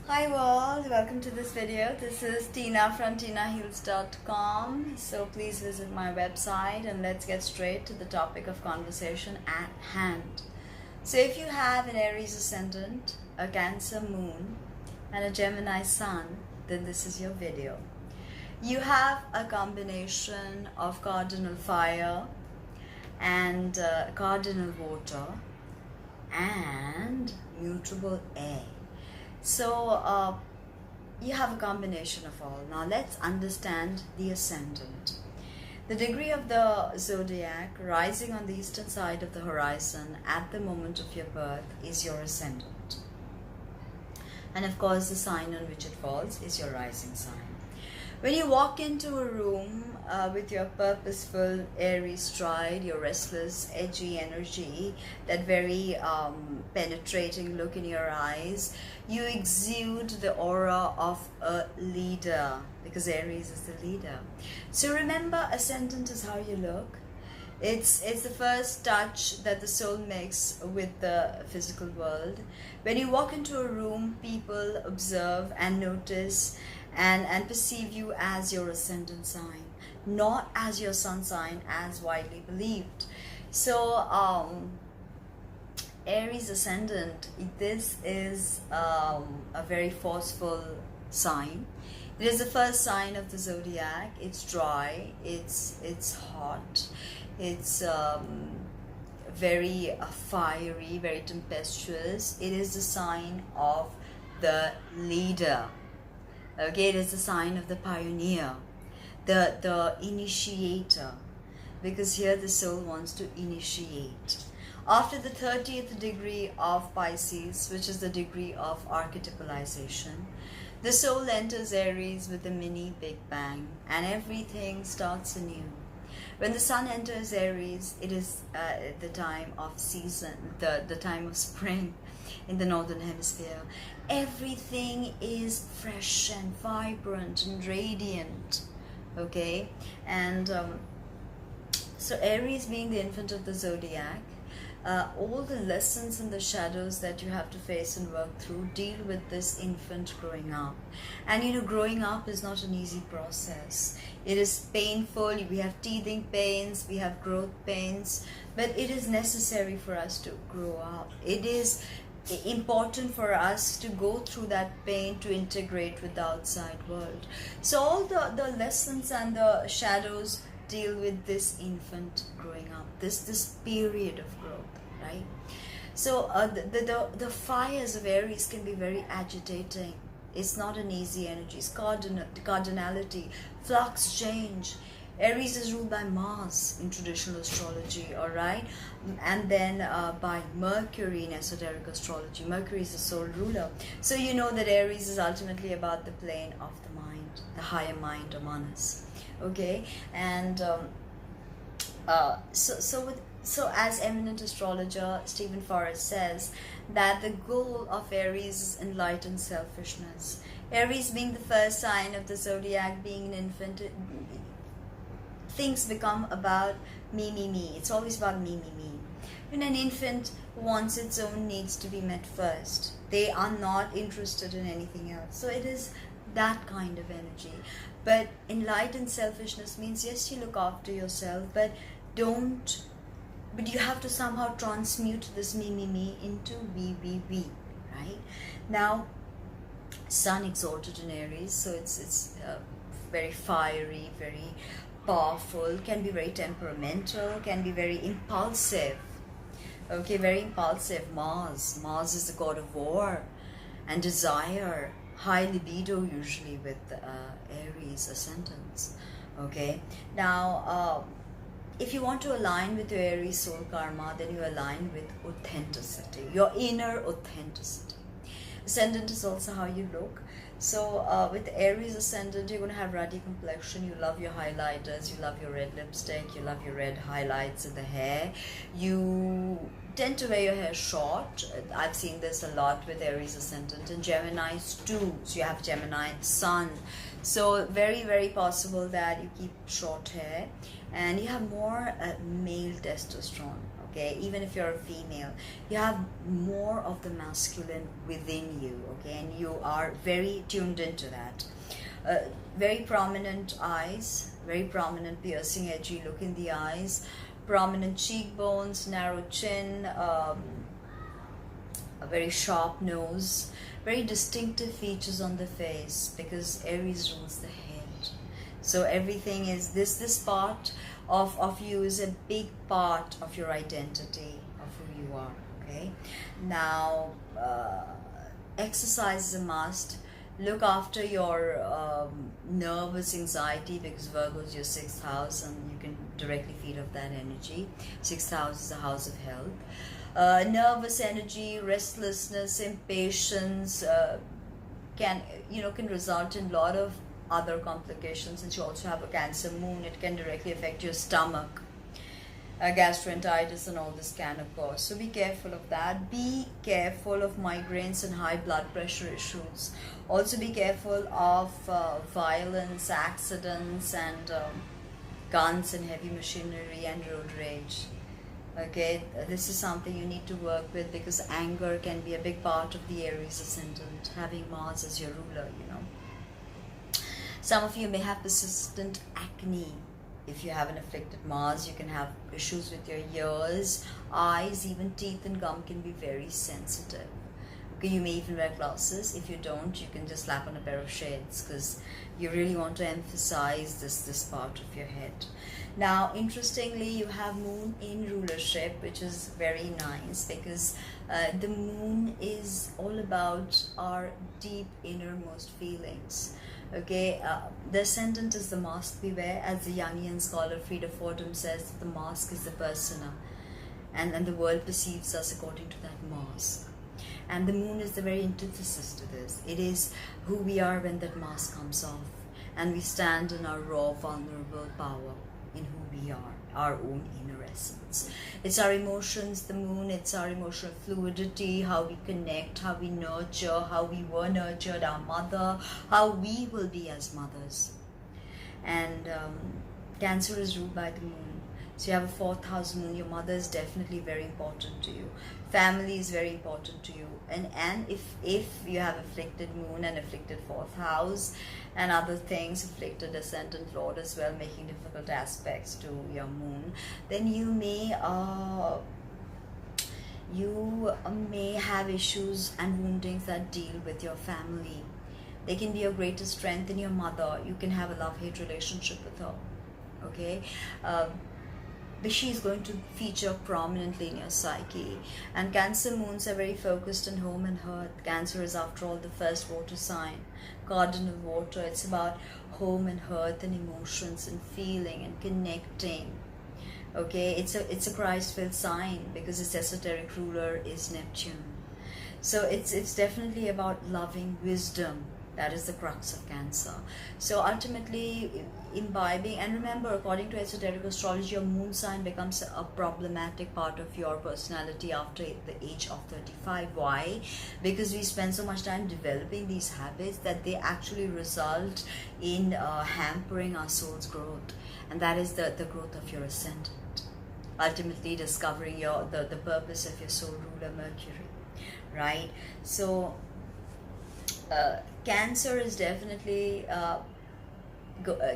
Hi world, welcome to this video. This is Tina from tinaheals.com. So please visit my website and let's get straight to the topic of conversation at hand. So if you have an Aries ascendant, a Cancer moon, and a Gemini sun, then this is your video. You have a combination of cardinal fire and cardinal water and mutable air. So you have a combination of all. Now let's understand the ascendant. The degree of the zodiac rising on the eastern side of the horizon at the moment of your birth is your ascendant. And of course the sign on which it falls is your rising sign. When you walk into a room with your purposeful, airy stride, your restless, edgy energy, that very penetrating look in your eyes, you exude the aura of a leader, because Aries is the leader. So remember, ascendant is how you look. It's the first touch that the soul makes with the physical world. When you walk into a room, people observe and notice and perceive you as your ascendant sign, not as your sun sign as widely believed. So Aries ascendant, this is a very forceful sign. It is the first sign of the zodiac. It's dry, it's hot, it's very fiery, very tempestuous. It is the sign of the leader. Okay, it is the sign of the pioneer, the initiator, because here the soul wants to initiate. After the 30th degree of Pisces, which is the degree of archetypalization, the soul enters Aries with a mini Big Bang and everything starts anew. When the sun enters Aries, it is the time of season, the time of spring in the northern hemisphere. Everything is fresh and vibrant and radiant. Okay, and so Aries being the infant of the zodiac, all the lessons and the shadows that you have to face and work through deal with this infant growing up. And growing up is not an easy process. It is painful. We have teething pains, we have growth pains, but it is necessary for us to grow up. It is important for us to go through that pain to integrate with the outside world. So all the lessons and the shadows deal with this infant growing up, this period of growth, right? So the fires of Aries can be very agitating. It's not an easy energy. It's cardinality, flux, change. Aries is ruled by Mars in traditional astrology, all right, and then by Mercury in esoteric astrology. Mercury is the soul ruler. So you know that Aries is ultimately about the plane of the mind, the higher mind or manas. Okay, and so as eminent astrologer Stephen Forrest says that the goal of Aries is enlightened selfishness. Aries being the first sign of the zodiac, being an infant, things become about me, me, me. It's always about me, me, me. When an infant wants its own needs to be met first, they are not interested in anything else. So it is that kind of energy. But enlightened selfishness means, yes, you look after yourself, but you have to somehow transmute this me, me, me into we, we, right? Now, Sun exalted in Aries, so it's very fiery, very powerful, can be very temperamental, can be very impulsive. Okay, very impulsive. Mars is the god of war and desire, high libido usually with Aries ascendants. Okay, now if you want to align with your Aries soul karma, then you align with authenticity, your inner authenticity. Ascendant is also how you look. So with Aries ascendant, you're going to have ruddy complexion. You love your highlighters, you love your red lipstick, you love your red highlights in the hair. You tend to wear your hair short. I've seen this a lot with Aries ascendant, and Geminis too. So you have Gemini sun. So very, very possible that you keep short hair and you have more male testosterone. okay? Even if you're a female, you have more of the masculine within you, okay? And you are very tuned into that. Very prominent eyes, very prominent piercing edgy look in the eyes, prominent cheekbones, narrow chin, a very sharp nose, very distinctive features on the face, because Aries rules the head. So everything is this part of you is a big part of your identity, of who you are, okay? Now, exercise is a must. Look after your nervous anxiety, because Virgo is your 6th house and you can directly feed off that energy. 6th house is the house of health. Nervous energy, restlessness, impatience can result in a lot of other complications. Since you also have a Cancer moon, it can directly affect your stomach. Gastroenteritis and all this can occur. So be careful of that. Be careful of migraines and high blood pressure issues. Also be careful of violence, accidents, and guns and heavy machinery and road rage. Okay, this is something you need to work with, because anger can be a big part of the Aries ascendant, having Mars as your ruler, Some of you may have persistent acne. If you have an afflicted Mars, you can have issues with your ears, eyes, even teeth and gum can be very sensitive. Okay, you may even wear glasses. If you don't, you can just slap on a pair of shades, because you really want to emphasize this part of your head. Now, interestingly, you have Moon in rulership, which is very nice, because the Moon is all about our deep innermost feelings. Okay, the ascendant is the mask we wear. As the Jungian scholar Frida Fordham says, that the mask is the persona, and the world perceives us according to that mask. And the moon is the very antithesis to this. It is who we are when that mask comes off, and we stand in our raw, vulnerable power in who we are, our own inner essence. It's our emotions, the moon, it's our emotional fluidity, how we connect, how we nurture, how we were nurtured, our mother, how we will be as mothers. And Cancer is ruled by the moon. So you have a 4th house moon. Your mother is definitely very important to you. Family is very important to you. And if you have afflicted moon and afflicted 4th house and other things, afflicted ascendant lord as well, making difficult aspects to your moon, then you may have issues and woundings that deal with your family. They can be your greatest strength in your mother. You can have a love-hate relationship with her. Okay? But she is going to feature prominently in your psyche. And Cancer moons are very focused on home and hearth. Cancer is, after all, the first water sign, cardinal water. It's about home and hearth and emotions and feeling and connecting. Okay, it's a Christ-filled sign, because its esoteric ruler is Neptune. So it's definitely about loving wisdom. That is the crux of Cancer. So ultimately, imbibing, and remember, according to esoteric astrology, your moon sign becomes a problematic part of your personality after the age of 35. Why? Because we spend so much time developing these habits that they actually result in hampering our soul's growth, and that is the growth of your ascendant. Ultimately, discovering the purpose of your soul ruler, Mercury, right? So Cancer is definitely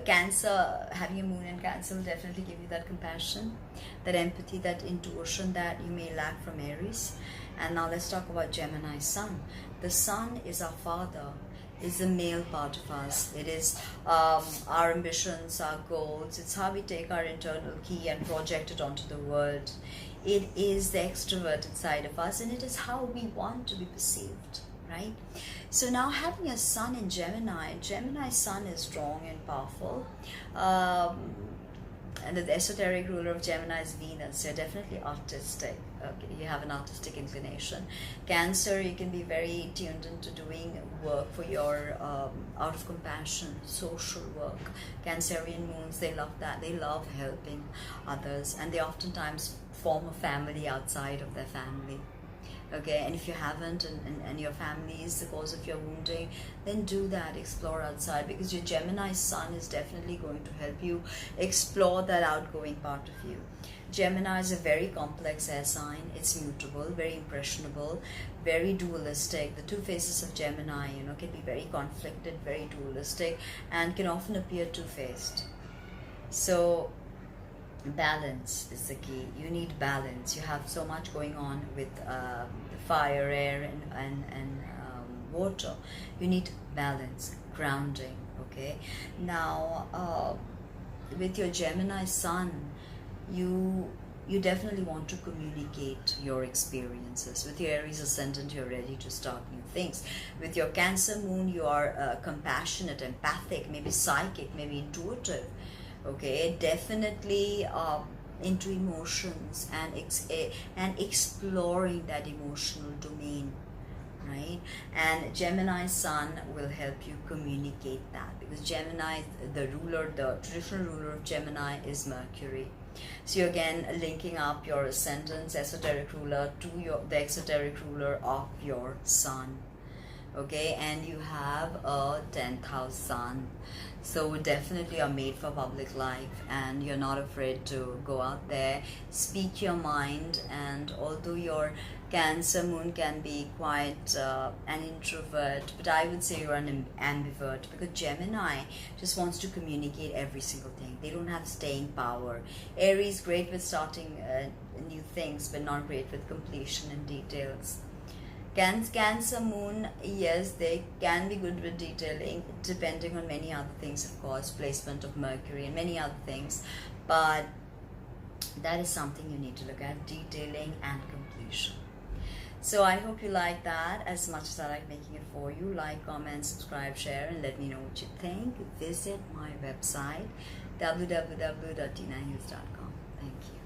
Cancer, having a moon in Cancer will definitely give you that compassion, that empathy, that intuition that you may lack from Aries. And now let's talk about Gemini Sun. The Sun is our father, is the male part of us. It is our ambitions, our goals. It's how we take our internal key and project it onto the world. It is the extroverted side of us, and it is how we want to be perceived, right? So now, having a Sun in Gemini Sun is strong and powerful, and the esoteric ruler of Gemini is Venus. So you're definitely artistic. Okay, you have an artistic inclination. Cancer, you can be very tuned into doing work for your out of compassion, social work. Cancerian moons, they love that. They love helping others, and they oftentimes form a family outside of their family. Okay, and if you haven't, and your family is the cause of your wounding, then do that. Explore outside, because your Gemini sun is definitely going to help you explore that outgoing part of you. Gemini is a very complex air sign. It's mutable, very impressionable, very dualistic. The two faces of Gemini, can be very conflicted, very dualistic, and can often appear two-faced. So balance is the key. You need balance. You have so much going on with fire, air, and water. You need balance, grounding. Okay, now with your Gemini sun, you definitely want to communicate your experiences. With your Aries ascendant, you're ready to start new things. With your Cancer moon, you are compassionate, empathic, maybe psychic, maybe intuitive. Okay, definitely into emotions and exploring that emotional domain, right? And Gemini sun will help you communicate that, because Gemini, the traditional ruler of Gemini is Mercury. So you're again linking up your ascendant's esoteric ruler to the exoteric ruler of your sun. Okay, and you have a 10th house sun, so we definitely are made for public life, and you're not afraid to go out there, speak your mind. And although your Cancer moon can be quite an introvert, but I would say you're an ambivert, because Gemini just wants to communicate every single thing. They don't have staying power. Aries, great with starting new things, but not great with completion and details. Cancer moon, yes, they can be good with detailing, depending on many other things, of course, placement of Mercury and many other things, but that is something you need to look at, detailing and completion. So I hope you like that as much as I like making it for you. Like, comment, subscribe, share, and let me know what you think. Visit my website, www.tinahills.com. Thank you.